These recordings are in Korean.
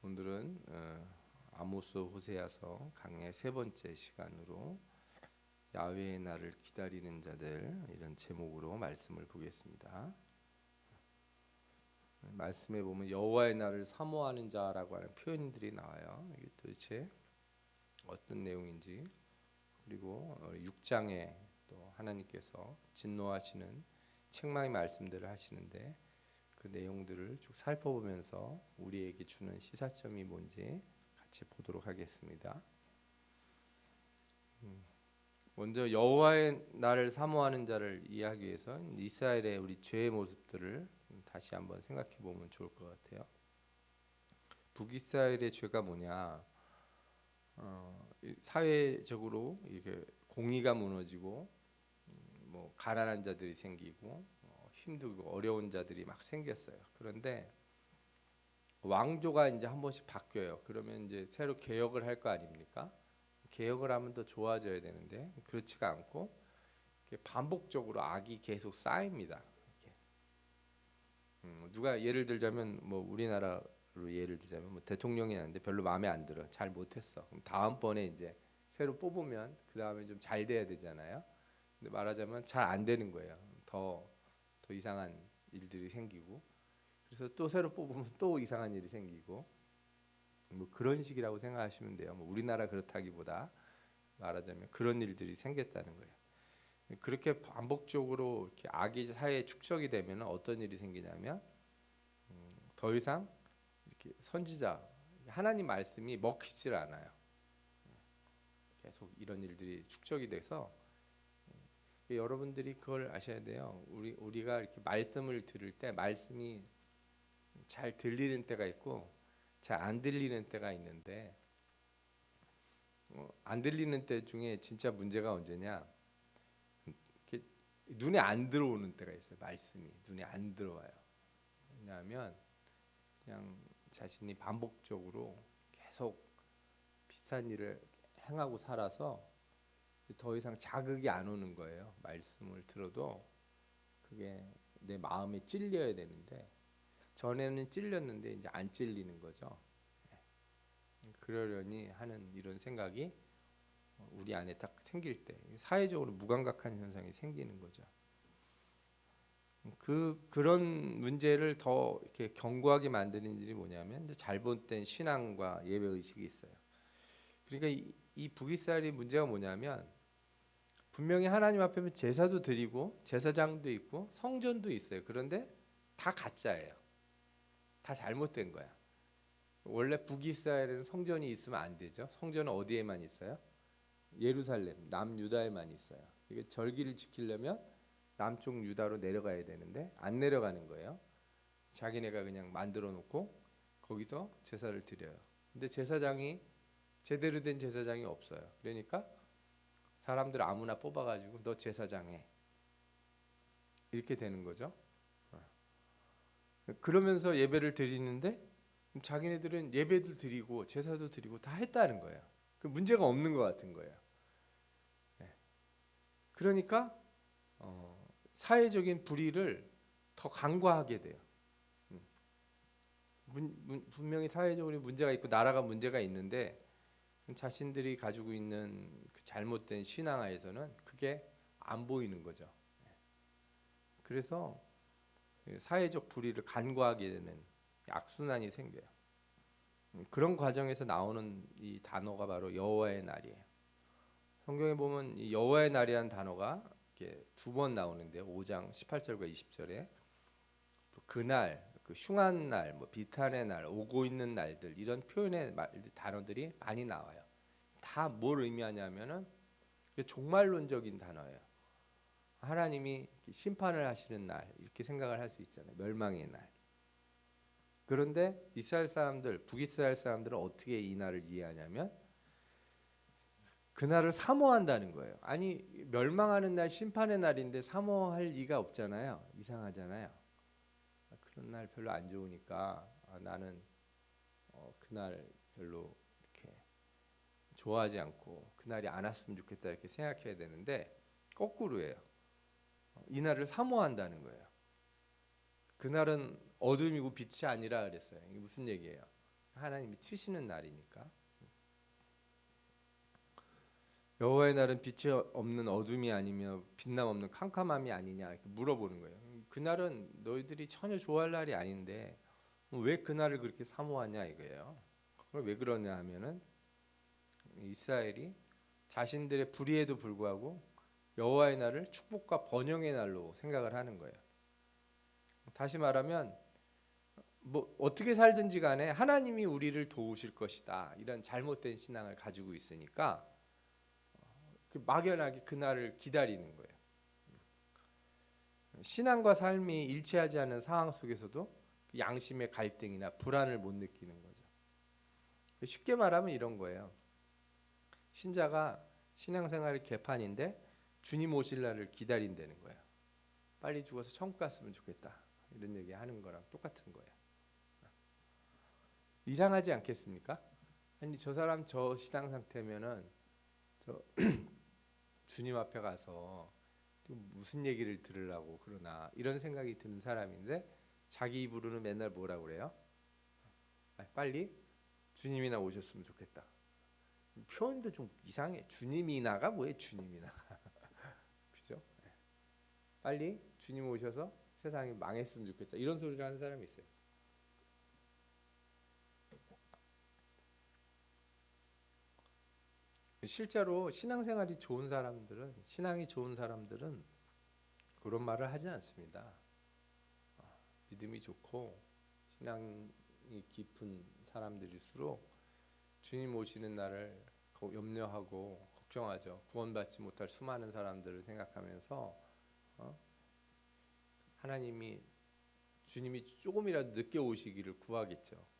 오늘은 아모스 호세아서 강의 세 번째 시간으로 야훼의 날을 기다리는 자들, 이런 제목으로 말씀을 보겠습니다. 말씀에 보면 여호와의 날을 사모하는 자라고 하는 표현들이 나와요. 이게 도대체 어떤 내용인지, 그리고 6장에 또 하나님께서 진노하시는 책망의 말씀들을 하시는데 그 내용들을 쭉 살펴보면서 우리에게 주는 시사점이 뭔지 같이 보도록 하겠습니다. 먼저 여호와의 날을 사모하는 자를 이해하기 위해서 이스라엘의 우리 죄의 모습들을 다시 한번 생각해 보면 좋을 것 같아요. 북이스라엘의 죄가 뭐냐? 사회적으로 이렇게 공의가 무너지고 뭐 가난한 자들이 생기고 힘들고 어려운 자들이 막 생겼어요. 그런데 왕조가 이제 한 번씩 바뀌어요. 그러면 이제 새로 개혁을 할 거 아닙니까? 개혁을 하면 더 좋아져야 되는데 그렇지가 않고 반복적으로 악이 계속 쌓입니다. 누가 예를 들자면 뭐 우리나라로 예를 들자면 뭐 대통령이 있는데 별로 마음에 안 들어, 잘 못했어. 그럼 다음번에 이제 새로 뽑으면 그 다음에 좀 잘 돼야 되잖아요. 근데 말하자면 잘 안 되는 거예요. 더 이상한 일들이 생기고, 그래서 또 새로 뽑으면 또 이상한 일이 생기고, 뭐 그런 식이라고 생각하시면 돼요. 뭐 우리나라 그렇다기보다 말하자면 그런 일들이 생겼다는 거예요. 그렇게 반복적으로 이렇게 악이 사회에 축적이 되면 어떤 일이 생기냐면 더 이상 이렇게 선지자 하나님 말씀이 먹히질 않아요. 계속 이런 일들이 축적이 돼서 여러분들이 그걸 아셔야 돼요. 우리가 이렇게 말씀을 들을 때 말씀이 잘 들리는 때가 있고 잘 안 들리는 때가 있는데, 안 들리는 때 중에 진짜 문제가 언제냐? 이렇게 눈에 안 들어오는 때가 있어요. 말씀이 눈에 안 들어와요. 왜냐하면 그냥 자신이 반복적으로 계속 비슷한 일을 행하고 살아서 더 이상 자극이 안 오는 거예요. 말씀을 들어도 그게 내 마음에 찔려야 되는데 전에는 찔렸는데 이제 안 찔리는 거죠. 그러려니 하는 이런 생각이 우리 안에 딱 생길 때 사회적으로 무감각한 현상이 생기는 거죠. 그런 문제를 더 이렇게 견고하게 만드는 일이 뭐냐면 이제 잘못된 신앙과 예배 의식이 있어요. 그러니까 이 북이스라엘의 문제가 뭐냐면 분명히 하나님 앞에 제사도 드리고 제사장도 있고 성전도 있어요. 그런데 다 가짜예요. 다 잘못된 거야. 원래 북이스라엘에는 성전이 있으면 안 되죠. 성전은 어디에만 있어요? 예루살렘, 남유다에만 있어요. 이게 절기를 지키려면 남쪽 유다로 내려가야 되는데 안 내려가는 거예요. 자기네가 그냥 만들어 놓고 거기서 제사를 드려요. 근데 제사장이 제대로 된 제사장이 없어요. 그러니까 사람들 아무나 뽑아가지고 너 제사장 해, 이렇게 되는 거죠. 그러면서 예배를 드리는데 자기네들은 예배도 드리고 제사도 드리고 다 했다는 거예요. 그 문제가 없는 것 같은 거예요. 그러니까 사회적인 불의를 더 간과하게 돼요. 분명히 사회적으로 문제가 있고 나라가 문제가 있는데 자신들이 가지고 있는 그 잘못된 신앙하에서는 그게 안 보이는 거죠. 그래서 사회적 불의를 간과하게 되는 악순환이 생겨요. 그런 과정에서 나오는 이 단어가 바로 여호와의 날이에요. 성경에 보면 이 여호와의 날이라는 단어가 이렇게 두 번 나오는데요. 5장 18절과 20절에 또 그날, 그 흉한 날, 뭐 비탄의 날, 오고 있는 날들, 이런 표현의 단어들이 많이 나와요. 다 뭘 의미하냐면은 종말론적인 단어예요. 하나님이 심판을 하시는 날, 이렇게 생각을 할 수 있잖아요. 멸망의 날. 그런데 이스라엘 사람들, 북이스라엘 사람들은 어떻게 이 날을 이해하냐면 그날을 사모한다는 거예요. 아니, 멸망하는 날, 심판의 날인데 사모할 리가 없잖아요. 이상하잖아요. 그런 날 별로 안 좋으니까 나는 그날 별로 이렇게 좋아하지 않고 그날이 안 왔으면 좋겠다, 이렇게 생각해야 되는데 거꾸로예요. 이 날을 사모한다는 거예요. 그날은 어둠이고 빛이 아니라 그랬어요. 이게 무슨 얘기예요? 하나님이 치시는 날이니까. 여호와의 날은 빛이 없는 어둠이 아니며 빛남 없는 캄캄함이 아니냐 이렇게 물어보는 거예요. 그날은 너희들이 전혀 좋아할 날이 아닌데 왜 그날을 그렇게 사모하냐 이거예요. 그걸 왜 그러냐 하면은 이스라엘이 자신들의 불의에도 불구하고 여호와의 날을 축복과 번영의 날로 생각을 하는 거예요. 다시 말하면 뭐 어떻게 살든지 간에 하나님이 우리를 도우실 것이다 이런 잘못된 신앙을 가지고 있으니까 막연하게 그날을 기다리는 거예요. 신앙과 삶이 일치하지 않는 상황 속에서도 양심의 갈등이나 불안을 못 느끼는 거죠. 쉽게 말하면 이런 거예요. 신자가 신앙생활이 개판인데 주님 오실 날을 기다린다는 거예요. 빨리 죽어서 천국 갔으면 좋겠다 이런 얘기 하는 거랑 똑같은 거예요. 이상하지 않겠습니까? 아니 저 사람 저 신앙 상태면은 저 주님 앞에 가서 무슨 얘기를 들으려고 그러나 이런 생각이 드는 사람인데 자기 입으로는 맨날 뭐라고 그래요? 빨리 주님이나 오셨으면 좋겠다. 표현도 좀 이상해. 주님이나가 뭐예요? 주님이나. 그죠? 빨리 주님 오셔서 세상이 망했으면 좋겠다. 이런 소리를 하는 사람이 있어요. 실제로 신앙생활이 좋은 사람들은 신앙이 좋은 사람들은 그런 말을 하지 않습니다. 믿음이 좋고 신앙이 깊은 사람들일수록 주님 오시는 날을 염려하고 걱정하죠. 구원받지 못할 수많은 사람들을 생각하면서 하나님이 주님이 조금이라도 늦게 오시기를 구하겠죠.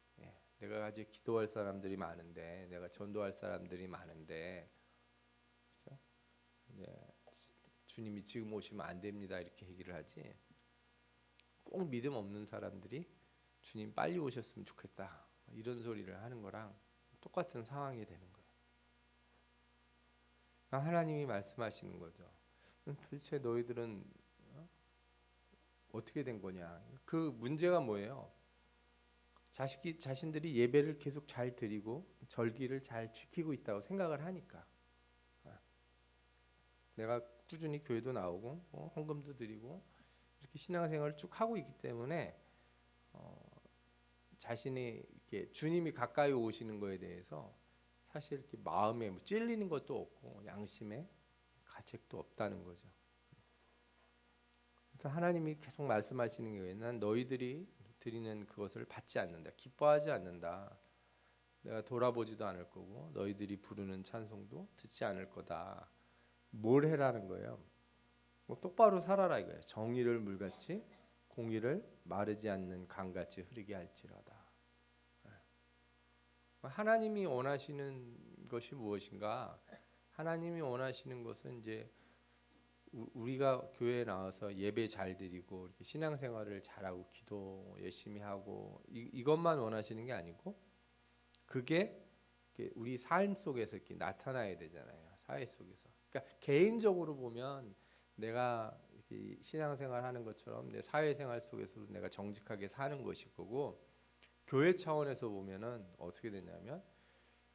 내가 아직 기도할 사람들이 많은데, 내가 전도할 사람들이 많은데, 그렇죠? 주님이 지금 오시면 안 됩니다 이렇게 얘기를 하지. 꼭 믿음 없는 사람들이 주님 빨리 오셨으면 좋겠다 이런 소리를 하는 거랑 똑같은 상황이 되는 거예요. 하나님이 말씀하시는 거죠. 도대체 너희들은 어떻게 된 거냐? 그 문제가 뭐예요? 자신들이 예배를 계속 잘 드리고 절기를 잘 지키고 있다고 생각을 하니까 내가 꾸준히 교회도 나오고 헌금도 드리고 이렇게 신앙생활을 쭉 하고 있기 때문에 자신이 이렇게 주님이 가까이 오시는 거에 대해서 사실 이렇게 마음에 뭐 찔리는 것도 없고 양심에 가책도 없다는 거죠. 그래서 하나님이 계속 말씀하시는 게 난 너희들이 드리는 그것을 받지 않는다. 기뻐하지 않는다. 내가 돌아보지도 않을 거고 너희들이 부르는 찬송도 듣지 않을 거다. 뭘 해라는 거예요? 뭐 똑바로 살아라 이거예요. 정의를 물같이 공의를 마르지 않는 강같이 흐르게 할지라다. 하나님이 원하시는 것이 무엇인가? 하나님이 원하시는 것은 이제 우리가 교회에 나와서 예배 잘 드리고 이렇게 신앙생활을 잘하고 기도 열심히 하고 이것만 원하시는 게 아니고 그게 우리 삶 속에서 이렇게 나타나야 되잖아요. 사회 속에서. 그러니까 개인적으로 보면 내가 이렇게 신앙생활 하는 것처럼 내 사회생활 속에서도 내가 정직하게 사는 것일 거고 교회 차원에서 보면은 어떻게 되냐면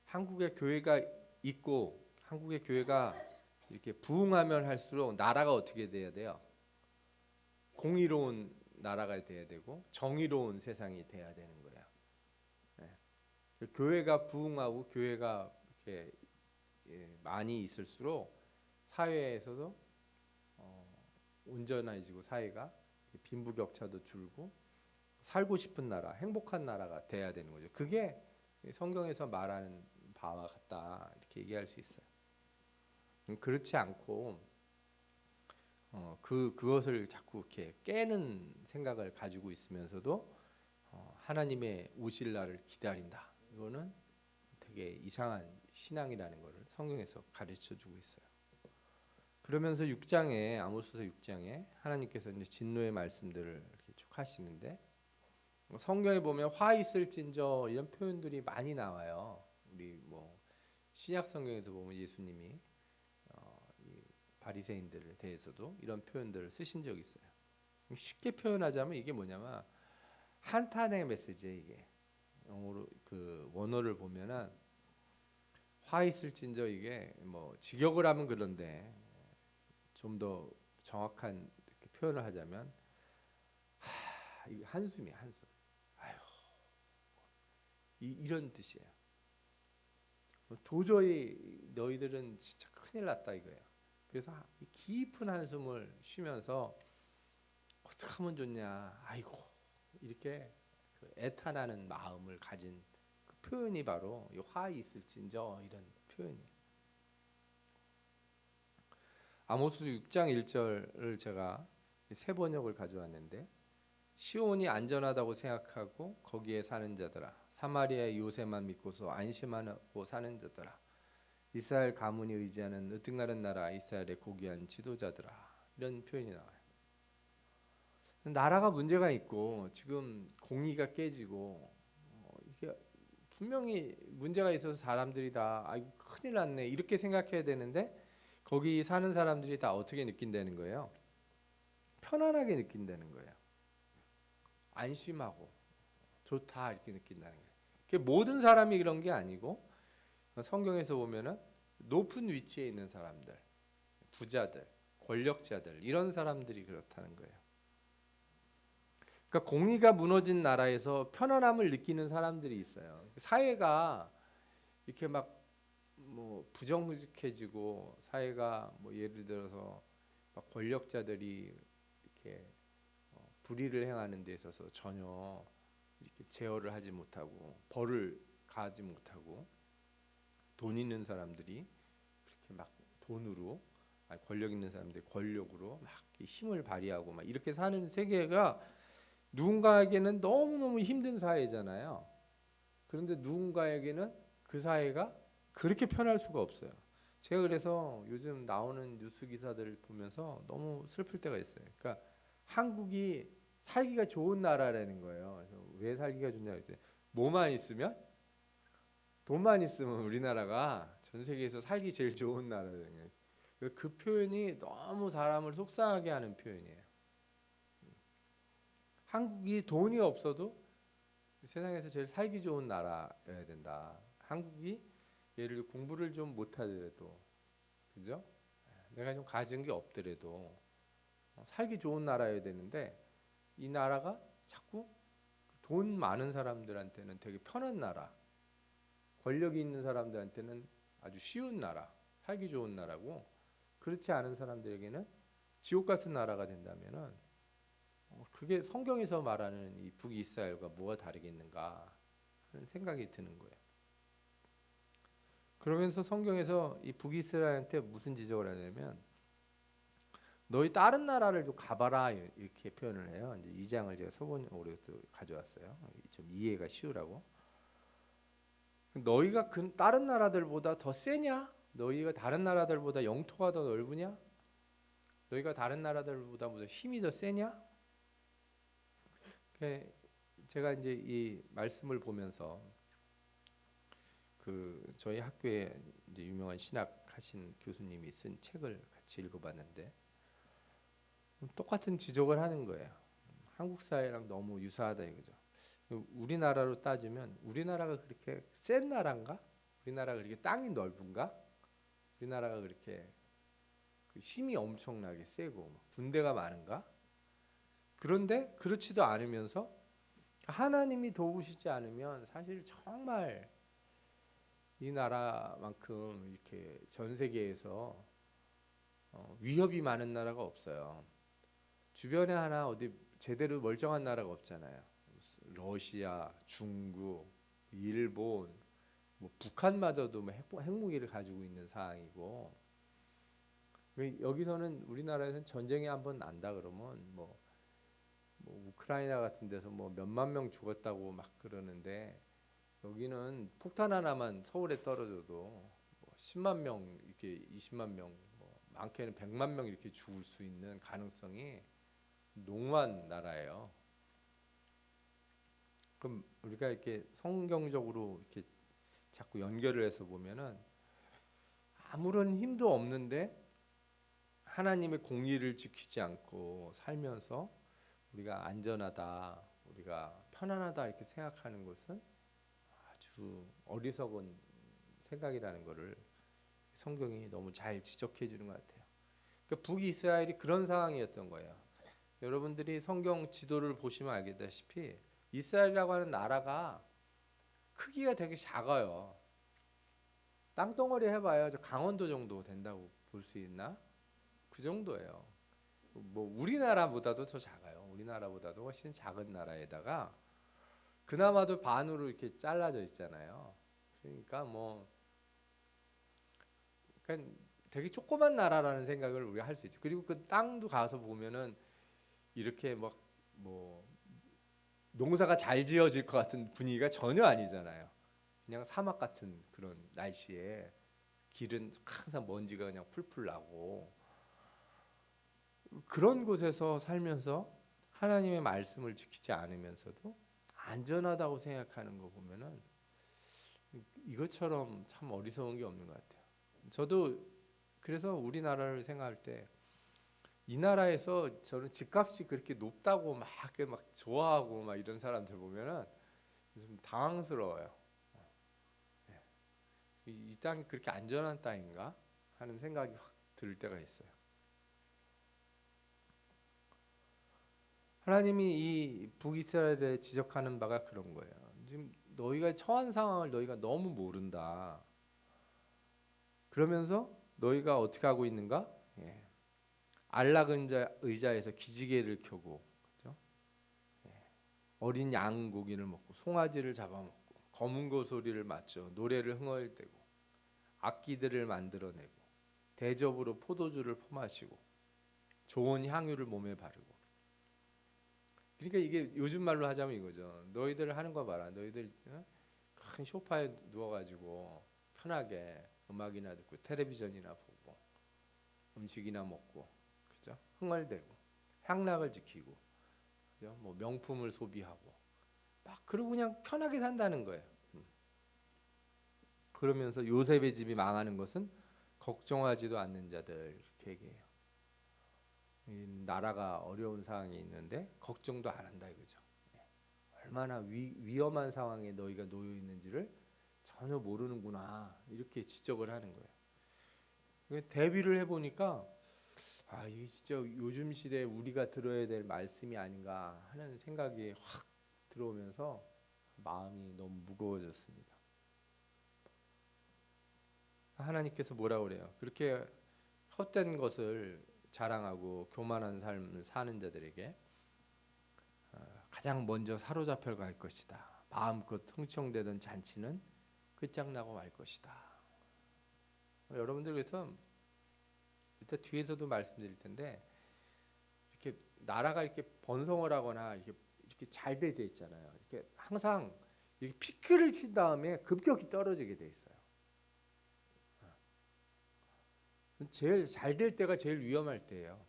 한국에 교회가 있고 한국의 교회가 이렇게 부흥하면 할수록 나라가 어떻게 돼야 돼요? 공의로운 나라가 돼야 되고 정의로운 세상이 돼야 되는 거예요. 네. 교회가 부흥하고 교회가 이렇게 많이 있을수록 사회에서도 온전해지고 사회가 빈부격차도 줄고 살고 싶은 나라, 행복한 나라가 돼야 되는 거죠. 그게 성경에서 말하는 바와 같다 이렇게 얘기할 수 있어요. 그렇지 않고 그것을 자꾸 이렇게 깨는 생각을 가지고 있으면서도 하나님의 오실 날을 기다린다. 이거는 되게 이상한 신앙이라는 것을 성경에서 가르쳐 주고 있어요. 그러면서 6장에 아모스서 6장에 하나님께서 이제 진노의 말씀들을 이렇게 쭉 하시는데 성경에 보면 화 있을진저 이런 표현들이 많이 나와요. 우리 뭐 신약 성경에도 보면 예수님이 이 바리새인들에 대해서도 이런 표현들을 쓰신 적이 있어요. 쉽게 표현하자면 이게 뭐냐면 한탄의 메시지예요. 이게 영어로 그 원어를 보면은 화 있을진저 이게 뭐 직역을 하면 그런데 좀 더 정확한 표현을 하자면 이게 한숨이야 한숨. 아휴 이런 뜻이에요. 도저히 너희들은 진짜 큰일 났다 이거예요. 그래서 이 깊은 한숨을 쉬면서 어떻게 하면 좋냐. 아이고 이렇게 그 애탄하는 마음을 가진 그 표현이 바로 이 화 있을진저 이런 표현이에요. 아모스 6장 1절을 제가 세 번역을 가져왔는데 시온이 안전하다고 생각하고 거기에 사는 자들아 사마리아의 요새만 믿고서 안심하고 사는 자들아 이스라엘 가문이 의지하는 으뜩나른 나라 이스라엘의 고귀한 지도자들아 이런 표현이 나와요. 나라가 문제가 있고 지금 공의가 깨지고 이게 분명히 문제가 있어서 사람들이 다 아이고 큰일 났네 이렇게 생각해야 되는데 거기 사는 사람들이 다 어떻게 느낀다는 거예요? 편안하게 느낀다는 거예요. 안심하고 좋다 이렇게 느낀다는 거예요. 그 모든 사람이 그런 게 아니고 성경에서 보면은 높은 위치에 있는 사람들, 부자들, 권력자들 이런 사람들이 그렇다는 거예요. 그러니까 공의가 무너진 나라에서 편안함을 느끼는 사람들이 있어요. 사회가 이렇게 막 뭐 부정직해지고 사회가 뭐 예를 들어서 막 권력자들이 이렇게 불의를 행하는 데 있어서 전혀 이렇게 제어를 하지 못하고 벌을 가하지 못하고 돈 있는 사람들이 그렇게 막 돈으로 아니 권력 있는 사람들이 권력으로 막 힘을 발휘하고 막 이렇게 사는 세계가 누군가에게는 너무너무 힘든 사회잖아요. 그런데 누군가에게는 그 사회가 그렇게 편할 수가 없어요. 제가 그래서 요즘 나오는 뉴스 기사들을 보면서 너무 슬플 때가 있어요. 그러니까 한국이 살기가 좋은 나라라는 거예요. 그래서 왜 살기가 좋냐 그랬더니 뭐만 있으면 돈만 있으면 우리나라가 전 세계에서 살기 제일 좋은 나라라는 거예요. 그 표현이 너무 사람을 속상하게 하는 표현이에요. 한국이 돈이 없어도 세상에서 제일 살기 좋은 나라여야 된다. 한국이 예를 들어 공부를 좀 못하더라도 그죠? 내가 좀 가진 게 없더라도 살기 좋은 나라여야 되는데 이 나라가 자꾸 돈 많은 사람들한테는 되게 편한 나라, 권력이 있는 사람들한테는 아주 쉬운 나라, 살기 좋은 나라고 그렇지 않은 사람들에게는 지옥 같은 나라가 된다면은 그게 성경에서 말하는 이 북이스라엘과 뭐가 다르겠는가 하는 생각이 드는 거예요. 그러면서 성경에서 이 북이스라엘한테 무슨 지적을 하냐면 너희 다른 나라를 좀 가봐라 이렇게 표현을 해요. 이제 2장을 제가 서본으로 가져왔어요. 좀 이해가 쉬우라고. 너희가 그 다른 나라들보다 더 세냐? 너희가 다른 나라들보다 영토가 더 넓으냐? 너희가 다른 나라들보다 무슨 힘이 더 세냐? 제가 이제 이 말씀을 보면서 그 저희 학교에 이제 유명한 신학 하신 교수님이 쓴 책을 같이 읽어봤는데 똑같은 지적을 하는 거예요. 한국 사회랑 너무 유사하다 이거죠. 우리나라로 따지면 우리나라가 그렇게 센 나라인가? 우리나라가 그렇게 땅이 넓은가? 우리나라가 그렇게 그 힘이 엄청나게 세고 군대가 많은가? 그런데 그렇지도 않으면서 하나님이 도우시지 않으면 사실 정말 이 나라만큼 이렇게 전 세계에서 위협이 많은 나라가 없어요. 주변에 하나 어디 제대로 멀쩡한 나라가 없잖아요. 러시아, 중국, 일본, 뭐 북한마저도 뭐 핵무기를 가지고 있는 상황이고 여기서는 우리나라에서는 전쟁이 한번 난다 그러면 뭐 우크라이나 같은 데서 뭐 몇만 명 죽었다고 막 그러는데 여기는 폭탄 하나만 서울에 떨어져도 뭐 10만 명 이렇게 20만 명 뭐 많게는 100만 명 이렇게 죽을 수 있는 가능성이 농후한 나라예요. 그럼 우리가 이렇게 성경적으로 이렇게 자꾸 연결을 해서 보면은 아무런 힘도 없는데 하나님의 공의를 지키지 않고 살면서 우리가 안전하다, 우리가 편안하다 이렇게 생각하는 것은 아주 어리석은 생각이라는 거를 성경이 너무 잘 지적해 주는 것 같아요. 그러니까 북이스라엘이 그런 상황이었던 거예요. 여러분들이 성경 지도를 보시면 알겠다시피 이스라엘이라고 하는 나라가 크기가 되게 작아요. 땅덩어리 해봐요. 저 강원도 정도 된다고 볼 수 있나? 그 정도예요. 뭐 우리나라보다도 더 작아요. 우리나라보다도 훨씬 작은 나라에다가 그나마도 반으로 이렇게 잘라져 있잖아요. 그러니까 뭐 그러니까 되게 조그만 나라라는 생각을 우리가 할 수 있죠. 그리고 그 땅도 가서 보면은 이렇게 막 뭐 농사가 잘 지어질 것 같은 분위기가 전혀 아니잖아요. 그냥 사막 같은 그런 날씨에 길은 항상 먼지가 그냥 풀풀 나고 그런 곳에서 살면서 하나님의 말씀을 지키지 않으면서도 안전하다고 생각하는 거 보면은 이것처럼 참 어리석은 게 없는 것 같아요. 저도 그래서 우리나라를 생각할 때 이 나라에서 저는 집값이 그렇게 높다고 막 좋아하고 막 이런 사람들 보면은 좀 당황스러워요. 이 땅이 그렇게 안전한 땅인가 하는 생각이 확 들 때가 있어요. 하나님이 이 북이스라엘에 지적하는 바가 그런 거예요. 지금 너희가 처한 상황을 너희가 너무 모른다. 그러면서 너희가 어떻게 하고 있는가? 예. 안락 의자에서 기지개를 켜고, 그죠? 예. 어린 양 고기를 먹고 송아지를 잡아먹고 검은 고소리를 맞춰 노래를 흥얼대고 악기들을 만들어내고 대접으로 포도주를 퍼마시고 좋은 향유를 몸에 바르고. 그러니까 이게 요즘 말로 하자면 이거죠. 너희들 하는 거 봐라. 너희들 큰 소파에 누워가지고 편하게 음악이나 듣고 텔레비전이나 보고 음식이나 먹고, 그죠? 흥얼대고 향락을 지키고, 그죠? 뭐 명품을 소비하고 막 그러고 그냥 편하게 산다는 거예요. 그러면서 요셉의 집이 망하는 것은 걱정하지도 않는 자들, 이렇게 얘기해요. 이 나라가 어려운 상황이 있는데 걱정도 안 한다 이거죠. 얼마나 위험한 상황에 너희가 놓여 있는지를 전혀 모르는구나, 이렇게 지적을 하는 거예요. 대비를 해보니까 아, 이게 진짜 요즘 시대에 우리가 들어야 될 말씀이 아닌가 하는 생각이 확 들어오면서 마음이 너무 무거워졌습니다. 하나님께서 뭐라고 그래요? 그렇게 헛된 것을 자랑하고 교만한 삶을 사는 자들에게 가장 먼저 사로잡혀 갈 것이다. 마음껏 흥청대던 잔치는 끝장나고 말 것이다. 여러분들 그래서 이따 뒤에서도 말씀드릴 텐데 이렇게 나라가 이렇게 번성을 하거나 이렇게 잘 돼 있잖아요. 이렇게 항상 이렇게 피크를 친 다음에 급격히 떨어지게 돼 있어요. 제일 잘 될 때가 제일 위험할 때예요.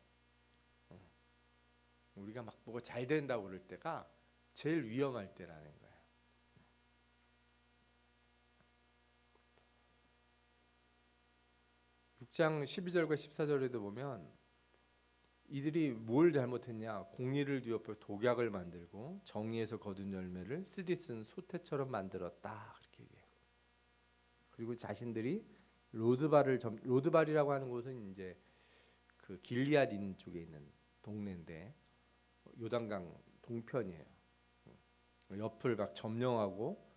우리가 막 뭐가 잘 된다고 그럴 때가 제일 위험할 때라는 거예요. 6장 12절과 14절에도 보면 이들이 뭘 잘못했냐? 공의를 뒤엎어 독약을 만들고 정의에서 거둔 열매를 쓰디쓴 소태처럼 만들었다, 그렇게 얘기해요. 그리고 자신들이 로드발이라고 하는 곳은 이제 그 길리앗인 쪽에 있는 동네인데 요단강 동편이에요. 옆을 막 점령하고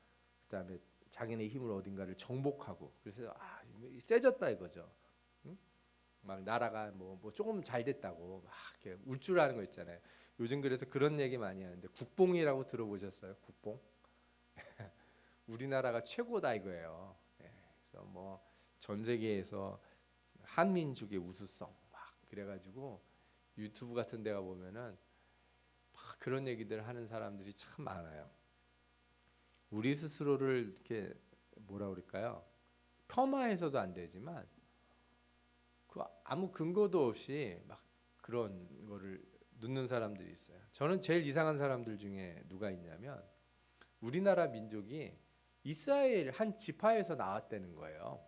그다음에 자기네 힘으로 어딘가를 정복하고, 그래서 세졌다 이거죠. 응? 막 나라가 뭐 조금 잘 됐다고 막 이렇게 울줄하는 거 있잖아요. 요즘 그래서 그런 얘기 많이 하는데 국뽕이라고 들어보셨어요? 국뽕? 우리나라가 최고다 이거예요. 예, 그래서 뭐 전 세계에서 한민족의 우수성 막 그래가지고 유튜브 같은 데가 보면은 막 그런 얘기들 하는 사람들이 참 많아요. 우리 스스로를 이렇게 뭐라 그럴까요? 폄하해서도 안 되지만 그 아무 근거도 없이 막 그런 거를 넣는 사람들이 있어요. 저는 제일 이상한 사람들 중에 누가 있냐면 우리나라 민족이 이스라엘 한 지파에서 나왔다는 거예요.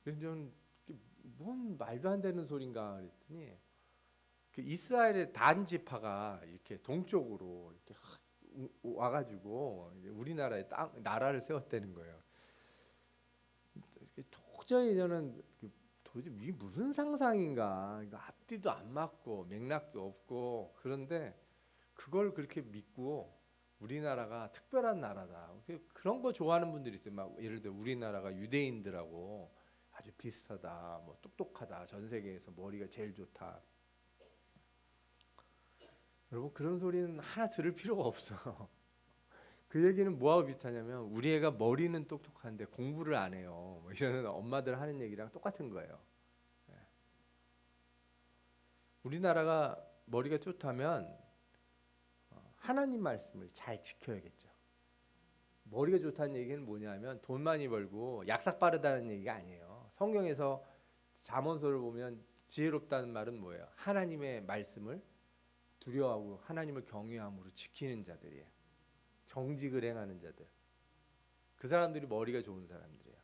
그래서 저는 뭔 말도 안 되는 소린가 그랬더니 그 이스라엘의 단 지파가 이렇게 동쪽으로 이렇게 와가지고 우리나라에 나라를 세웠다는 거예요. 도저히 저는 도대체 이게 무슨 상상인가? 이거 앞뒤도 안 맞고 맥락도 없고 그런데 그걸 그렇게 믿고 우리나라가 특별한 나라다. 그런 거 좋아하는 분들이 있어요. 막 예를 들어 우리나라가 유대인들하고 아주 비슷하다, 뭐 똑똑하다, 전 세계에서 머리가 제일 좋다. 여러분 그런 소리는 하나 들을 필요가 없어. 그 얘기는 뭐하고 비슷하냐면 우리 애가 머리는 똑똑한데 공부를 안 해요. 뭐 이런 엄마들 하는 얘기랑 똑같은 거예요. 예. 우리나라가 머리가 좋다면 하나님 말씀을 잘 지켜야겠죠. 머리가 좋다는 얘기는 뭐냐면 돈 많이 벌고 약삭 빠르다는 얘기가 아니에요. 성경에서 잠언서를 보면 지혜롭다는 말은 뭐예요? 하나님의 말씀을 두려워하고 하나님을 경외함으로 지키는 자들이에요. 정직을 행하는 자들. 그 사람들이 머리가 좋은 사람들이에요.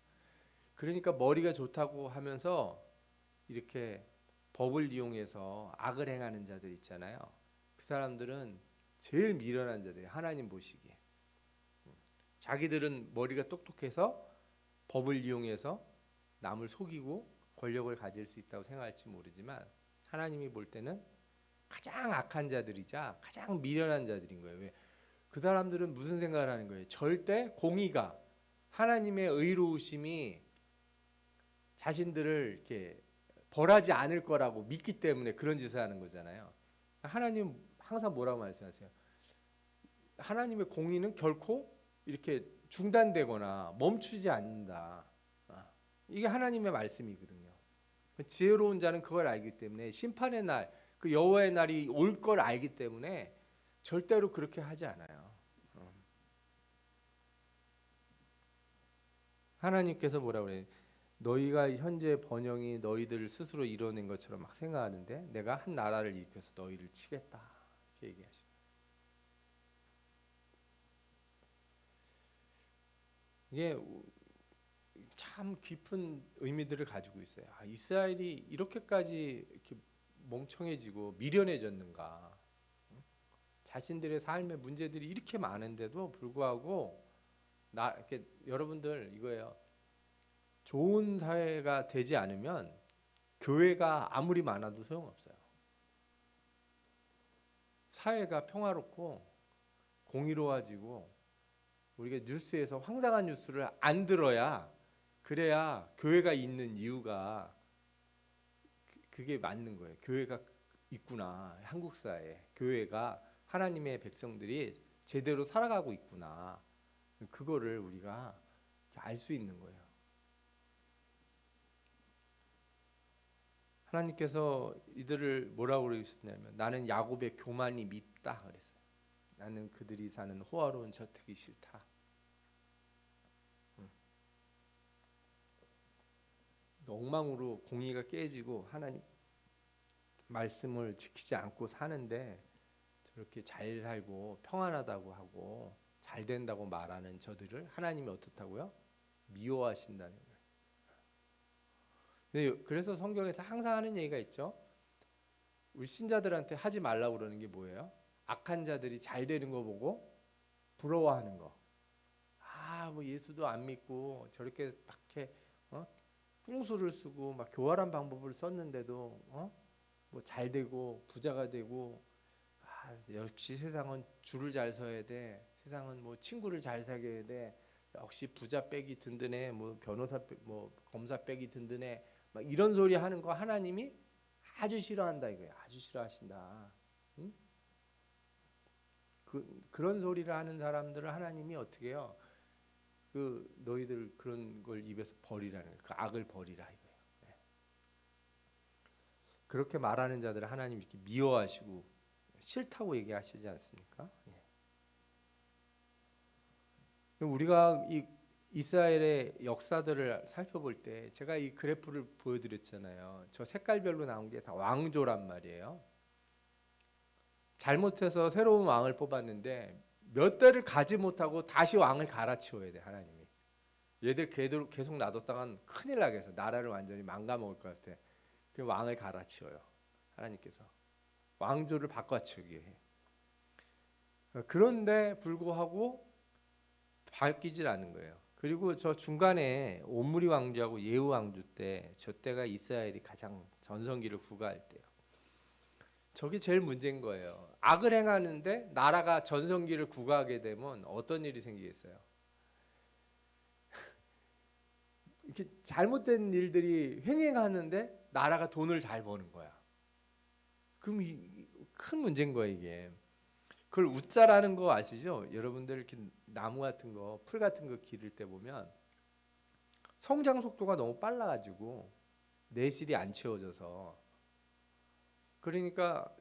그러니까 머리가 좋다고 하면서 이렇게 법을 이용해서 악을 행하는 자들 있잖아요. 그 사람들은 제일 미련한 자들이에요. 하나님 보시기에. 자기들은 머리가 똑똑해서 법을 이용해서 남을 속이고 권력을 가질 수 있다고 생각할지 모르지만 하나님이 볼 때는 가장 악한 자들이자 가장 미련한 자들인 거예요. 왜? 그 사람들은 무슨 생각을 하는 거예요? 절대 공의가 하나님의 의로우심이 자신들을 이렇게 벌하지 않을 거라고 믿기 때문에 그런 짓을 하는 거잖아요. 하나님 항상 뭐라고 말씀하세요? 하나님의 공의는 결코 이렇게 중단되거나 멈추지 않는다. 이게 하나님의 말씀이거든요. 지혜로운 자는 그걸 알기 때문에 심판의 날, 그 여호와의 날이 올 걸 알기 때문에 절대로 그렇게 하지 않아요. 하나님께서 뭐라 그래요? 너희가 현재 번영이 너희들 스스로 이뤄낸 것처럼 막 생각하는데 내가 한 나라를 일으켜서 너희를 치겠다. 이렇게 얘기하시죠. 이게 참 깊은 의미들을 가지고 있어요. 이스라엘이 이렇게까지 이렇게 멍청해지고 미련해졌는가? 자신들의 삶의 문제들이 이렇게 많은데도 불구하고 이렇게 여러분들 이거예요. 좋은 사회가 되지 않으면 교회가 아무리 많아도 소용없어요. 사회가 평화롭고 공의로워지고 우리가 뉴스에서 황당한 뉴스를 안 들어야 그래야 교회가 있는 이유가 그게 맞는 거예요. 교회가 있구나. 한국 사회에 교회가 하나님의 백성들이 제대로 살아가고 있구나. 그거를 우리가 알 수 있는 거예요. 하나님께서 이들을 뭐라고 그러셨냐면 나는 야곱의 교만이 밉다 그랬어요. 나는 그들이 사는 호화로운 저택이 싫다. 엉망으로 공의가 깨지고 하나님 말씀을 지키지 않고 사는데 저렇게 잘 살고 평안하다고 하고 잘 된다고 말하는 저들을 하나님이 어떻다고요? 미워하신다는 거예요. 그래서 성경에서 항상 하는 얘기가 있죠. 우리 신자들한테 하지 말라고 그러는 게 뭐예요? 악한 자들이 잘 되는 거 보고 부러워하는 거. 뭐 예수도 안 믿고 저렇게 막 이렇게 꿍수를 쓰고 막 교활한 방법을 썼는데도 뭐 잘 되고 부자가 되고 역시 세상은 줄을 잘 서야 돼. 세상은 뭐 친구를 잘 사귀어야 돼. 역시 부자 빼기 든든해. 뭐 변호사 뭐 검사 빼기 든든해. 막 이런 소리 하는 거 하나님이 아주 싫어한다 이거야. 아주 싫어하신다. 응? 그런 소리를 하는 사람들을 하나님이 어떻게 해요? 너희들 그런 걸 입에서 버리라는 거예요. 그 악을 버리라 이거예요. 네. 그렇게 말하는 자들을 하나님이 이렇게 미워하시고 싫다고 얘기하시지 않습니까? 예. 우리가 이 이스라엘의 역사들을 살펴볼 때 제가 이 그래프를 보여드렸잖아요. 저 색깔별로 나온 게 다 왕조란 말이에요. 잘못해서 새로운 왕을 뽑았는데 몇 대를 가지 못하고 다시 왕을 갈아치워야 돼 하나님이. 얘들 계속 놔뒀다간 큰일 나겠어. 나라를 완전히 망가먹을 것 같아. 그 왕을 갈아치워요 하나님께서. 왕조를 바꿔치우게 해. 그런데 불구하고 바뀌질 않는 거예요. 그리고 저 중간에 옴리 왕조하고 예후 왕조 때, 저 때가 이스라엘이 가장 전성기를 구가할 때요. 저게 제일 문제인 거예요. 악을 행하는데 나라가 전성기를 구가하게 되면 어떤 일이 생기겠어요? 이렇게 잘못된 일들이 횡행하는데 나라가 돈을 잘 버는 거야. 그럼 큰 문제인 거야 이게. 그걸 웃자라는 거 아시죠? 여러분들 이렇게 나무 같은 거, 풀 같은 거 기를 때 보면 성장 속도가 너무 빨라가지고 내실이 안 채워져서, 그러니까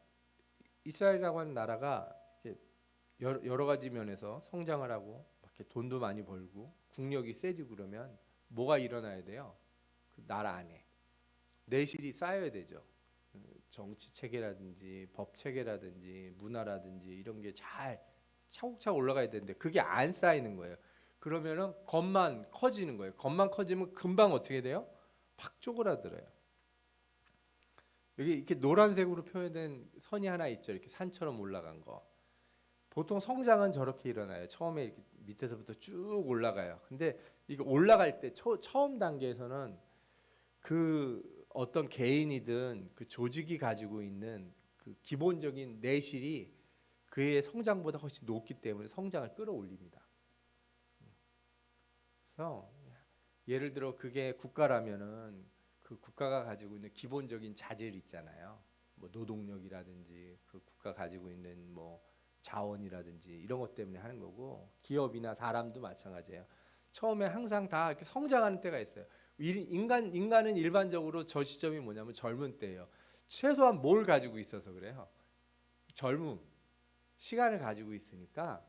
이스라엘이라고 하는 나라가 이렇게 여러 가지 면에서 성장을 하고 이렇게 돈도 많이 벌고 국력이 세지고 그러면 뭐가 일어나야 돼요? 그 나라 안에 내실이 쌓여야 되죠. 정치 체계라든지 법 체계라든지 문화라든지 이런 게 잘 차곡차곡 올라가야 되는데 그게 안 쌓이는 거예요. 그러면은 겉만 커지는 거예요. 겉만 커지면 금방 어떻게 돼요? 팍 쪼그라들어요. 여기 이렇게 노란색으로 표현된 선이 하나 있죠. 이렇게 산처럼 올라간 거. 보통 성장은 저렇게 일어나요. 처음에 이렇게 밑에서부터 쭉 올라가요. 근데 이거 올라갈 때 처음 단계에서는 그 어떤 개인이든 그 조직이 가지고 있는 그 기본적인 내실이 그의 성장보다 훨씬 높기 때문에 성장을 끌어올립니다. 그래서 예를 들어 그게 국가라면은 그 국가가 가지고 있는 기본적인 자질 있잖아요. 뭐 노동력이라든지 그 국가 가지고 있는 뭐 자원이라든지 이런 것 때문에 하는 거고, 기업이나 사람도 마찬가지예요. 처음에 항상 다 이렇게 성장하는 때가 있어요. 인간은 일반적으로 저 시점이 뭐냐면 젊은 때예요. 최소한 뭘 가지고 있어서 그래요. 젊음, 시간을 가지고 있으니까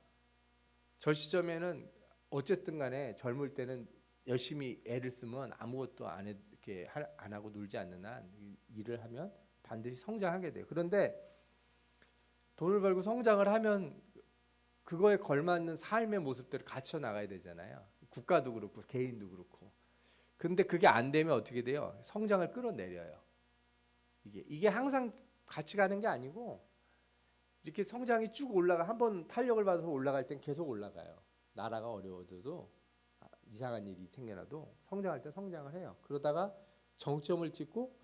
저 시점에는 어쨌든 간에 젊을 때는 열심히 애를 쓰면 아무것도 이렇게 안 하고 놀지 않는 한 일을 하면 반드시 성장하게 돼요. 그런데 돈을 벌고 성장을 하면 그거에 걸맞는 삶의 모습들을 갖춰 나가야 되잖아요. 국가도 그렇고 개인도 그렇고. 근데 그게 안 되면 어떻게 돼요? 성장을 끌어내려요. 이게 항상 같이 가는 게 아니고 이렇게 성장이 쭉 올라가, 한번 탄력을 받아서 올라갈 땐 계속 올라가요. 나라가 어려워져도 이상한 일이 생겨나도 성장할 때 성장을 해요. 그러다가 정점을 찍고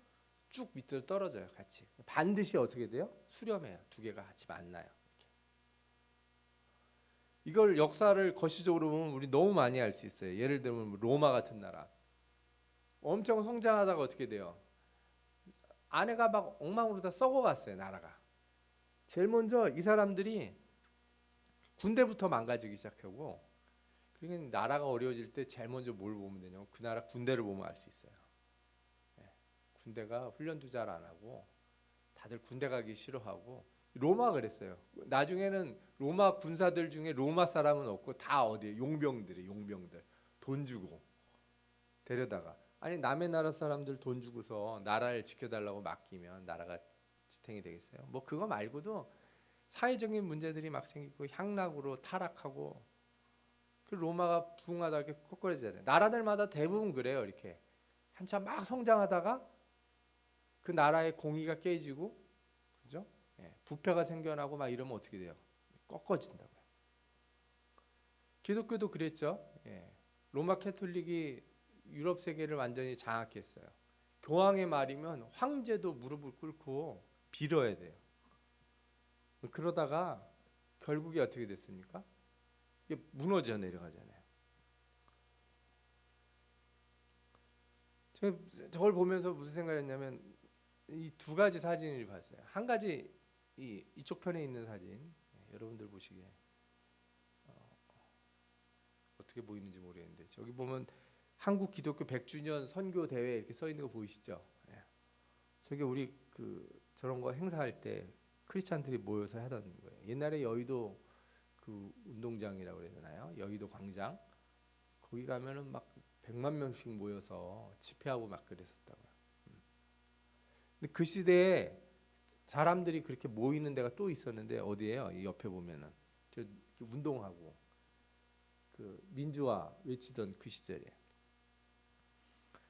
쭉 밑으로 떨어져요. 같이 반드시 어떻게 돼요? 수렴해요. 두 개가 같이 만나요. 이걸 역사를 거시적으로 보면 우리 너무 많이 알 수 있어요. 예를 들면 로마 같은 나라 엄청 성장하다가 어떻게 돼요? 안에가 막 엉망으로 다 썩어갔어요. 나라가. 제일 먼저 이 사람들이 군대부터 망가지기 시작하고, 그러니까 나라가 어려워질 때 제일 먼저 뭘 보면 되냐면 그 나라 군대를 보면 알 수 있어요. 군대가 훈련도 잘 안 하고 다들 군대 가기 싫어하고, 로마가 그랬어요. 나중에는 로마 군사들 중에 로마 사람은 없고 다 어디에 용병들이, 용병들 돈 주고 데려다가, 아니 남의 나라 사람들 돈 주고서 나라를 지켜달라고 맡기면 나라가 지탱이 되겠어요? 뭐 그거 말고도 사회적인 문제들이 막 생기고 향락으로 타락하고, 그 로마가 부흥하다 이렇게 꼬꾸라지잖아요. 나라들마다 대부분 그래요. 이렇게 한참 막 성장하다가 그 나라의 공의가 깨지고, 그죠? 부패가 생겨나고 막 이러면 어떻게 돼요? 꺾어진다고요. 기독교도 그랬죠. 로마 캐톨릭이 유럽 세계를 완전히 장악했어요. 교황의 말이면 황제도 무릎을 꿇고 빌어야 돼요. 그러다가 결국에 어떻게 됐습니까? 이게 무너져 내려가잖아요. 저걸 보면서 무슨 생각했냐면 이 두 가지 사진을 봤어요. 한 가지 이쪽 편에 있는 사진, 여러분들 보시기에 어떻게 보이는지 모르겠는데 저기 보면 한국 기독교 100주년 선교 대회 이렇게 써 있는 거 보이시죠? 저게 우리 저런 거 행사할 때 크리스찬들이 모여서 하던 거예요. 옛날에 여의도 그 운동장이라고 그래야 되나요? 여의도 광장 거기 가면은 막 100만 명씩 모여서 집회하고 막 그랬었다고요. 근데 그 시대에 사람들이 그렇게 모이는 데가 또 있었는데 어디예요? 이 옆에 보면은 저 운동하고 그 민주화 외치던 그 시절에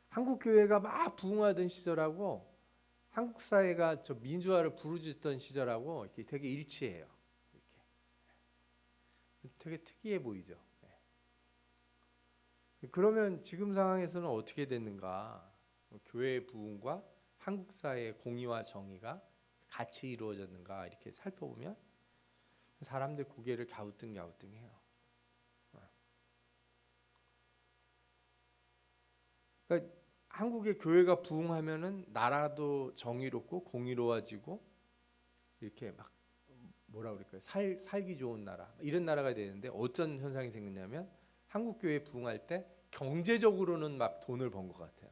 한국 교회가 막 부흥하던 시절하고 한국 사회가 저 민주화를 부르짖던 시절하고 이렇게 되게 일치해요. 이렇게. 되게 특이해 보이죠. 그러면 지금 상황에서는 어떻게 됐는가? 교회의 부흥과 한국 사회의 공의와 정의가 같이 이루어졌는가 이렇게 살펴보면 사람들 고개를 갸우뚱갸우뚱해요. 그러니까 한국의 교회가 부흥하면은 나라도 정의롭고 공의로워지고 이렇게 막 뭐라 그럴까요? 살기 좋은 나라 이런 나라가 되는데 어떤 현상이 생겼냐면 한국 교회 부흥할 때 경제적으로는 막 돈을 번 것 같아요.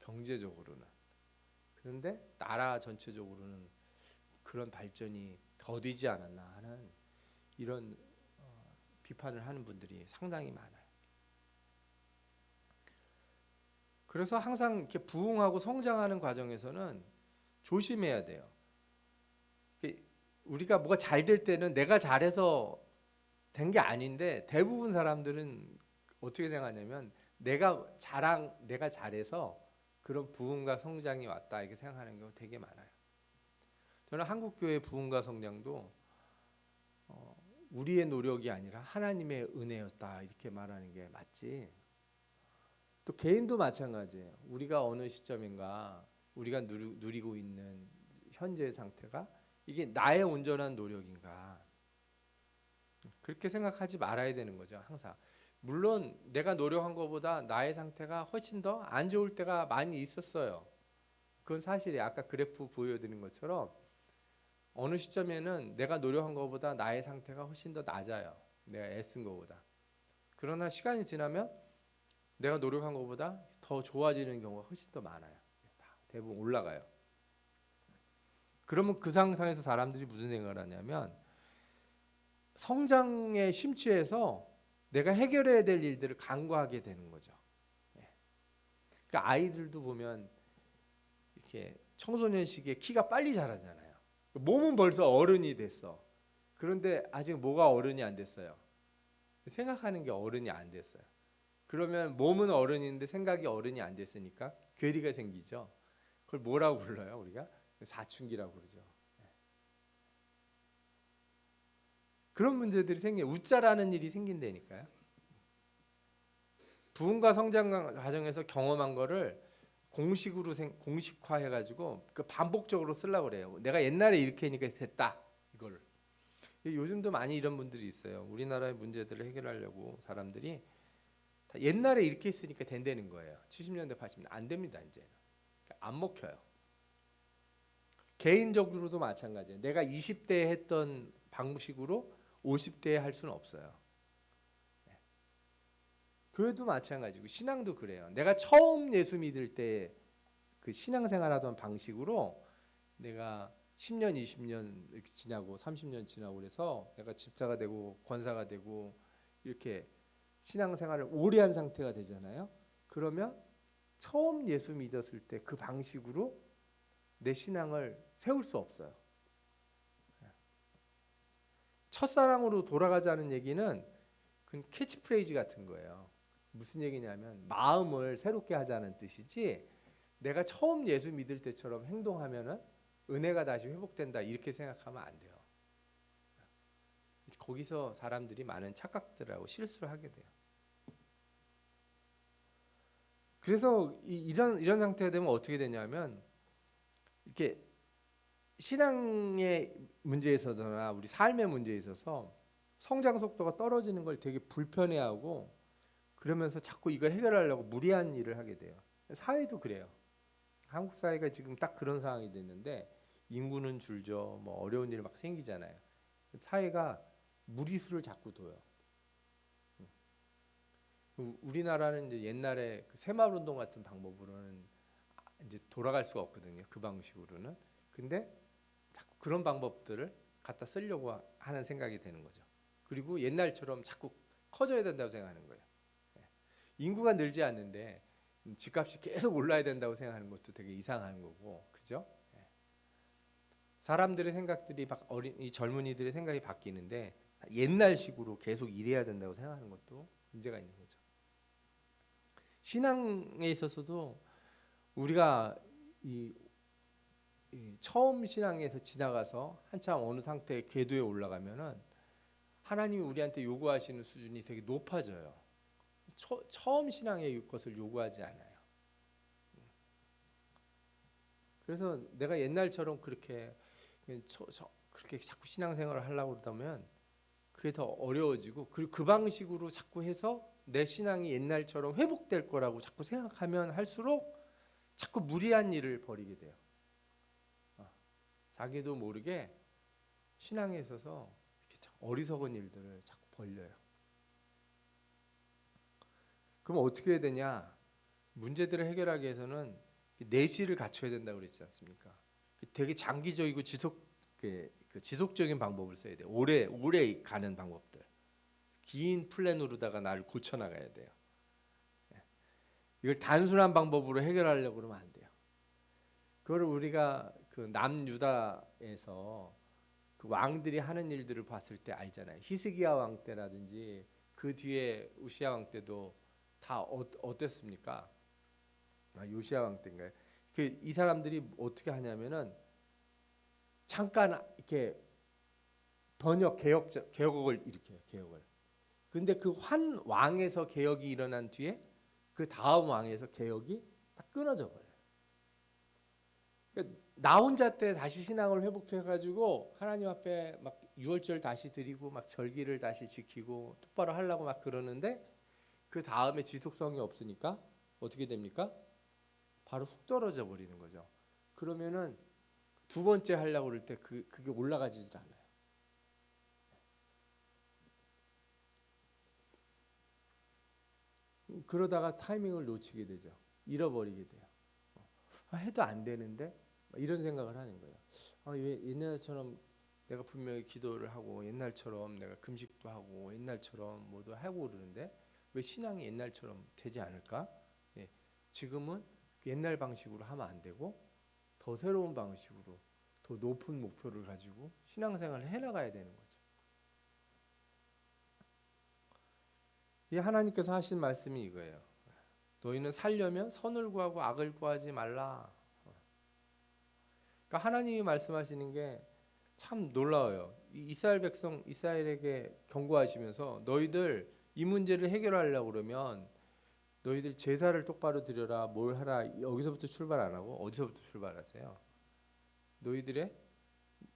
경제적으로는. 그런데 나라 전체적으로는 그런 발전이 더디지 않았나 하는 이런 비판을 하는 분들이 상당히 많아요. 그래서 항상 이렇게 부흥하고 성장하는 과정에서는 조심해야 돼요. 우리가 뭐가 잘 될 때는 내가 잘해서 된 게 아닌데 대부분 사람들은 어떻게 생각하냐면 내가 잘해서 그런 부흥과 성장이 왔다 이렇게 생각하는 경우 되게 많아요. 저는 한국 교회 부흥과 성장도 우리의 노력이 아니라 하나님의 은혜였다 이렇게 말하는 게 맞지. 또 개인도 마찬가지예요. 우리가 어느 시점인가 우리가 누리고 있는 현재의 상태가 이게 나의 온전한 노력인가 그렇게 생각하지 말아야 되는 거죠. 항상. 물론 내가 노력한 것보다 나의 상태가 훨씬 더 안 좋을 때가 많이 있었어요. 그건 사실이에요. 아까 그래프 보여드린 것처럼 어느 시점에는 내가 노력한 것보다 나의 상태가 훨씬 더 낮아요. 내가 애쓴 것보다. 그러나 시간이 지나면 내가 노력한 것보다 더 좋아지는 경우가 훨씬 더 많아요. 대부분 올라가요. 그러면 그 상황에서 사람들이 무슨 생각을 하냐면 성장에 심취해서 내가 해결해야 될 일들을 간과하게 되는 거죠. 그러니까 아이들도 보면 이렇게 청소년 시기에 키가 빨리 자라잖아요. 몸은 벌써 어른이 됐어. 그런데 아직 뭐가 어른이 안 됐어요. 생각하는 게 어른이 안 됐어요. 그러면 몸은 어른인데 생각이 어른이 안 됐으니까 괴리가 생기죠. 그걸 뭐라고 불러요? 우리가 사춘기라고 그러죠. 그런 문제들이 생겨요. 웃자라는 일이 생긴다니까요. 부흥과 성장 과정에서 경험한 거를 공식화해가지고 그 반복적으로 쓰려고 그래요. 내가 옛날에 이렇게 하니까 됐다 이걸. 요즘도 많이 이런 분들이 있어요. 우리나라의 문제들을 해결하려고 사람들이 다 옛날에 이렇게 했으니까 된다는 거예요. 70년대 80년대 안 됩니다 이제. 안 먹혀요. 개인적으로도 마찬가지예요. 내가 20대에 했던 방식으로 50대에 할 수는 없어요. 교회도 마찬가지고 신앙도 그래요. 내가 처음 예수 믿을 때 그 신앙생활하던 방식으로 내가 10년, 20년 이렇게 지나고 30년 지나고 그래서 내가 집사가 되고 권사가 되고 이렇게 신앙생활을 오래 한 상태가 되잖아요. 그러면 처음 예수 믿었을 때 그 방식으로 내 신앙을 세울 수 없어요. 첫사랑으로 돌아가자는 얘기는 그건 캐치프레이즈 같은 거예요. 무슨 얘기냐면 마음을 새롭게 하자는 뜻이지 내가 처음 예수 믿을 때처럼 행동하면은 은혜가 다시 회복된다 이렇게 생각하면 안 돼요. 거기서 사람들이 많은 착각들하고 실수를 하게 돼요. 그래서 이런 상태가 되면 어떻게 되냐면 이렇게 신앙의 문제에 있어서나 우리 삶의 문제에 있어서 성장 속도가 떨어지는 걸 되게 불편해하고 그러면서 자꾸 이걸 해결하려고 무리한 일을 하게 돼요. 사회도 그래요. 한국 사회가 지금 딱 그런 상황이 됐는데 인구는 줄죠. 뭐 어려운 일 막 생기잖아요. 사회가 무리수를 자꾸 둬요. 우리나라는 이제 옛날에 그 새마을운동 같은 방법으로는 이제 돌아갈 수가 없거든요. 그 방식으로는. 근데 자꾸 그런 방법들을 갖다 쓰려고 하는 생각이 되는 거죠. 그리고 옛날처럼 자꾸 커져야 된다고 생각하는 거예요. 인구가 늘지 않는데 집값이 계속 올라야 된다고 생각하는 것도 되게 이상한 거고, 그죠? 사람들의 생각들이 이 젊은이들의 생각이 바뀌는데 옛날식으로 계속 일해야 된다고 생각하는 것도 문제가 있는 거죠. 신앙에 있어서도 우리가 이 처음 신앙에서 지나가서 한참 어느 상태의 궤도에 올라가면은 하나님이 우리한테 요구하시는 수준이 되게 높아져요. 처음 신앙의 것을 요구하지 않아요. 그래서 내가 옛날처럼 그렇게 그렇게 자꾸 신앙생활을 하려고 그러다면 그게 더 어려워지고, 그리고 그 방식으로 자꾸 해서 내 신앙이 옛날처럼 회복될 거라고 자꾸 생각하면 할수록 자꾸 무리한 일을 벌이게 돼요. 자기도 모르게 신앙에 있어서 이렇게 어리석은 일들을 자꾸 벌려요. 그럼 어떻게 해야 되냐? 문제들을 해결하기 위해서는 내실을 갖춰야 된다고 그랬지 않습니까? 되게 장기적이고 지속적인 방법을 써야 돼요. 오래 가는 방법들. 긴 플랜으로다가 나를 고쳐나가야 돼요. 이걸 단순한 방법으로 해결하려고 그러면 안 돼요. 그걸 우리가 그 남유다에서 그 왕들이 하는 일들을 봤을 때 알잖아요. 히스기야 왕 때라든지 그 뒤에 우시야 왕 때도 다 어땠습니까? 요시야 왕 때인가요? 이 사람들이 어떻게 하냐면은 잠깐 이렇게 개혁을 일으켜요. 개혁을. 근데 그 한 왕에서 개혁이 일어난 뒤에 그 다음 왕에서 개혁이 딱 끊어져 버려요. 그러니까 나 혼자 때 다시 신앙을 회복해가지고 하나님 앞에 막 유월절 다시 드리고 막 절기를 다시 지키고 똑바로 하려고 막 그러는데 그 다음에 지속성이 없으니까 어떻게 됩니까? 바로 훅 떨어져 버리는 거죠. 그러면은 두 번째 하려고 그럴 때 그게 올라가지질 않아요. 그러다가 타이밍을 놓치게 되죠. 잃어버리게 돼요. 해도 안 되는데 이런 생각을 하는 거예요. 왜 옛날처럼 내가 분명히 기도를 하고 옛날처럼 내가 금식도 하고 옛날처럼 뭐도 하고 그러는데 왜 신앙이 옛날처럼 되지 않을까? 예, 지금은 옛날 방식으로 하면 안 되고 더 새로운 방식으로 더 높은 목표를 가지고 신앙생활을 해나가야 되는 거죠. 이 하나님께서 하신 말씀이 이거예요. 너희는 살려면 선을 구하고 악을 구하지 말라. 그러니까 하나님이 말씀하시는 게 참 놀라워요. 이스라엘 백성 이스라엘에게 경고하시면서 너희들 이 문제를 해결하려고 그러면 너희들 제사를 똑바로 드려라. 뭘 하라. 여기서부터 출발 안 하고 어디서부터 출발하세요? 너희들의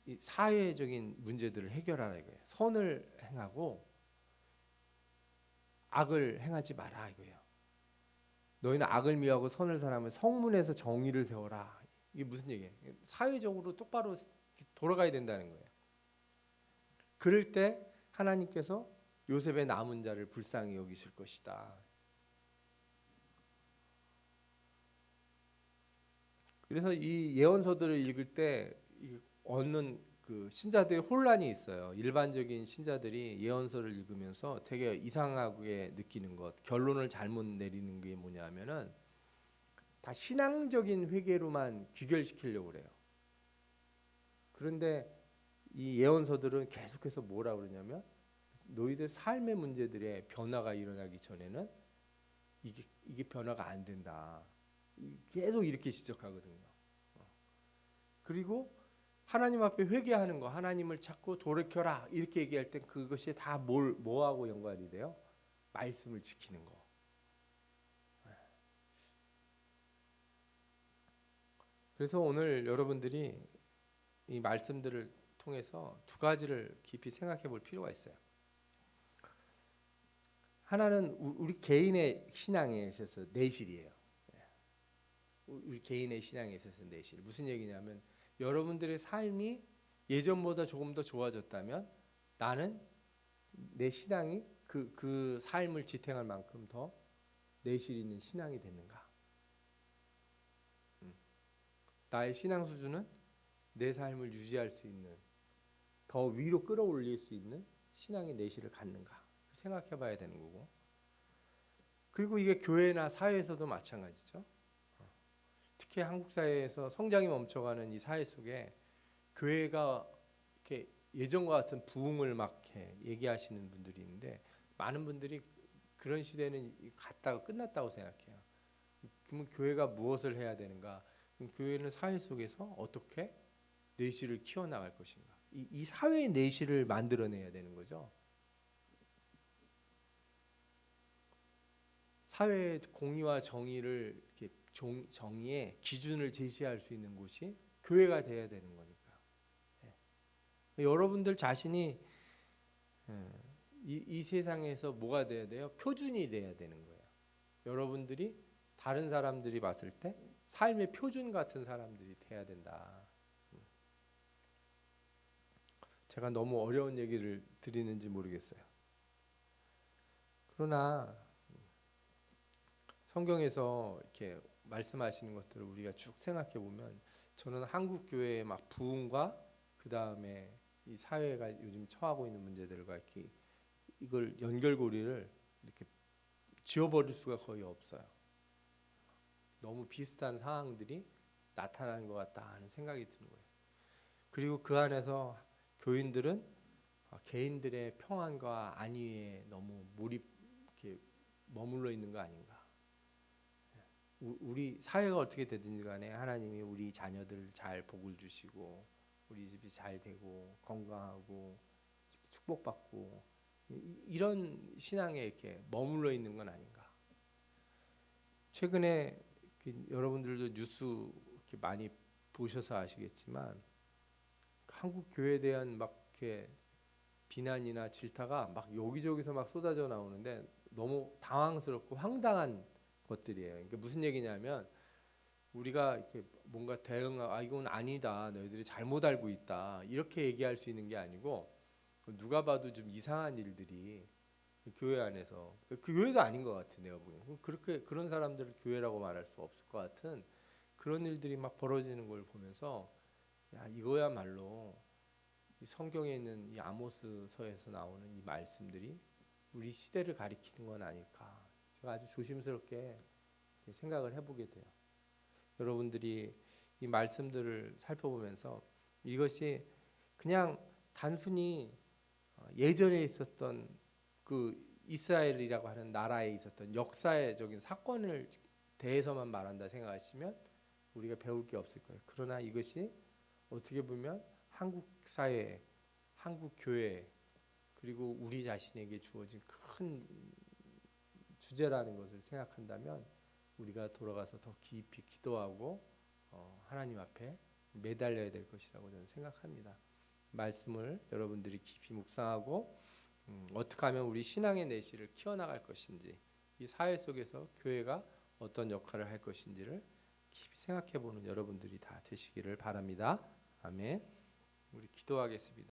이 사회적인 문제들을 해결하라 이거예요. 선을 행하고 악을 행하지 마라 이거예요. 너희는 악을 미워하고 선을 사랑하면 성문에서 정의를 세워라. 이게 무슨 얘기예요? 사회적으로 똑바로 돌아가야 된다는 거예요. 그럴 때 하나님께서 요셉의 남은 자를 불쌍히 여기실 것이다. 그래서 이 예언서들을 읽을 때 얻는 그 신자들의 혼란이 있어요. 일반적인 신자들이 예언서를 읽으면서 되게 이상하게 느끼는 것, 결론을 잘못 내리는 게 뭐냐면은 다 신앙적인 회개로만 귀결시키려고 그래요. 그런데 이 예언서들은 계속해서 뭐라 그러냐면 너희들 삶의 문제들의 변화가 일어나기 전에는 이게 변화가 안 된다. 계속 이렇게 지적하거든요. 그리고 하나님 앞에 회개하는 거, 하나님을 찾고 돌이켜라 이렇게 얘기할 땐 그것이 다 뭐하고 연관이 돼요? 말씀을 지키는 거. 그래서 오늘 여러분들이 이 말씀들을 통해서 두 가지를 깊이 생각해 볼 필요가 있어요. 하나는 우리 개인의 신앙에 있어서 내실이에요. 우리 개인의 신앙에 있어서 내실. 무슨 얘기냐면 여러분들의 삶이 예전보다 조금 더 좋아졌다면 나는 내 신앙이 그 삶을 지탱할 만큼 더 내실 있는 신앙이 됐는가? 나의 신앙 수준은 내 삶을 유지할 수 있는 더 위로 끌어올릴 수 있는 신앙의 내실을 갖는가 생각해 봐야 되는 거고, 그리고 이게 교회나 사회에서도 마찬가지죠. 특히 한국 사회에서 성장이 멈춰가는 이 사회 속에 교회가 이렇게 예전과 같은 부흥을 막 이렇게 얘기하시는 분들이 있는데 많은 분들이 그런 시대는 갔다가 끝났다고 생각해요. 그러면 교회가 무엇을 해야 되는가? 그럼 교회는 사회 속에서 어떻게 내실을 키워나갈 것인가? 이 사회의 내실을 만들어내야 되는 거죠. 사회의 공의와 정의를 이렇게 정의의 기준을 제시할 수 있는 곳이 교회가 돼야 되는 거니까. 여러분들 자신이 이 세상에서 뭐가 돼야 돼요? 표준이 돼야 되는 거예요. 여러분들이 다른 사람들이 봤을 때 삶의 표준 같은 사람들이 돼야 된다. 제가 너무 어려운 얘기를 드리는지 모르겠어요. 그러나 성경에서 이렇게 말씀하시는 것들을 우리가 쭉 생각해 보면 저는 한국 교회의 막 부흥과 그 다음에 이 사회가 요즘 처하고 있는 문제들과 이렇게 이걸 연결고리를 이렇게 지워버릴 수가 거의 없어요. 너무 비슷한 상황들이 나타나는 것 같다 하는 생각이 드는 거예요. 그리고 그 안에서 교인들은 개인들의 평안과 안위에 너무 이렇게 머물러 있는 거 아닌가. 우리 사회가 어떻게 되든지 간에 하나님이 우리 자녀들 잘 복을 주시고 우리 집이 잘 되고 건강하고 축복받고 이런 신앙에 이렇게 머물러 있는 건 아닌가. 최근에 여러분들도 뉴스 이렇게 많이 보셔서 아시겠지만 한국 교회에 대한 막 이렇게 비난이나 질타가 막 여기저기서 막 쏟아져 나오는데 너무 당황스럽고 황당한 것들이에요. 그러니까 무슨 얘기냐면 우리가 이렇게 뭔가 이건 아니다. 너희들이 잘못 알고 있다. 이렇게 얘기할 수 있는 게 아니고 누가 봐도 좀 이상한 일들이 교회 안에서 그 교회도 아닌 것 같아 내가 보기엔. 그렇게 그런 사람들을 교회라고 말할 수 없을 것 같은 그런 일들이 막 벌어지는 걸 보면서 야 이거야말로 이 성경에 있는 이 아모스서에서 나오는 이 말씀들이 우리 시대를 가리키는 건 아닐까. 제가 아주 조심스럽게 생각을 해보게 돼요. 여러분들이 이 말씀들을 살펴보면서 이것이 그냥 단순히 예전에 있었던 그 이스라엘이라고 하는 나라에 있었던 역사적인 사건을 대해서만 말한다 생각하시면 우리가 배울 게 없을 거예요. 그러나 이것이 어떻게 보면 한국 사회, 한국 교회 그리고 우리 자신에게 주어진 큰 주제라는 것을 생각한다면 우리가 돌아가서 더 깊이 기도하고 하나님 앞에 매달려야 될 것이라고 저는 생각합니다. 말씀을 여러분들이 깊이 묵상하고 어떻게 하면 우리 신앙의 내실을 키워나갈 것인지 이 사회 속에서 교회가 어떤 역할을 할 것인지를 깊이 생각해보는 여러분들이 다 되시기를 바랍니다. 아멘. 우리 기도하겠습니다.